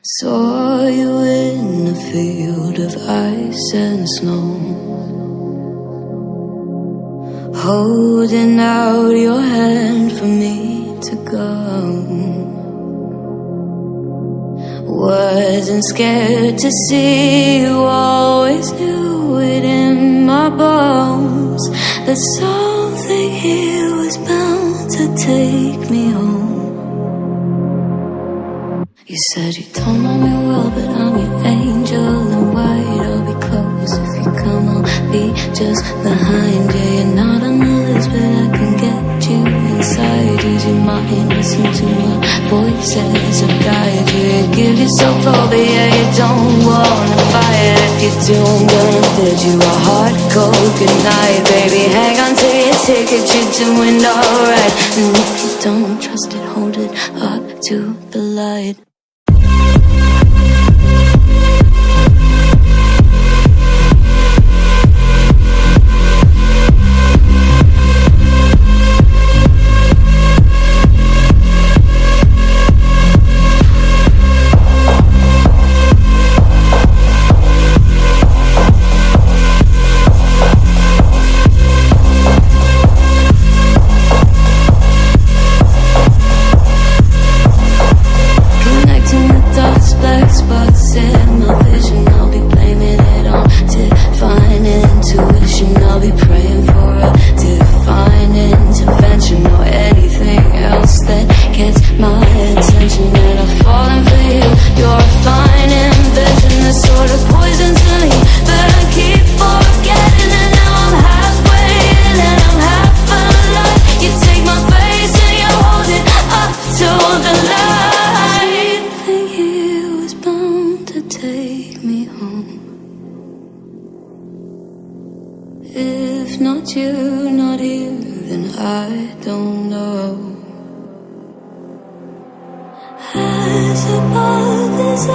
Saw you in a field of ice and snow, holding out your hand for me to go. Wasn't scared to see you, always knew it in my bones that something here was bound to take me home. You said you don't know me well, but I'm your angel in white. I'll be close if you come, I'll be just behind you. You're not on the list, but I can get you inside. Use your mind, listen to my voice as I guide you. You give yourself over, yeah, you don't wanna fight. If you do, I'm gonna bid you a hard, cold goodnight. Baby, hang on to your ticket, you're doing alright. And if you don't trust it, hold it up to the light. Spots in my vision, I'll be blaming it on divine intuition. I'll be praying for a divine intervention or anything else that gets my attention. And I'm falling for you, you're a fine invention, the sort of poison to me, but I keep forgetting. And now I'm halfway in and I'm half alive. You take my face and you hold it up to the light. Take me home. If not you, not here, then I don't know. As above is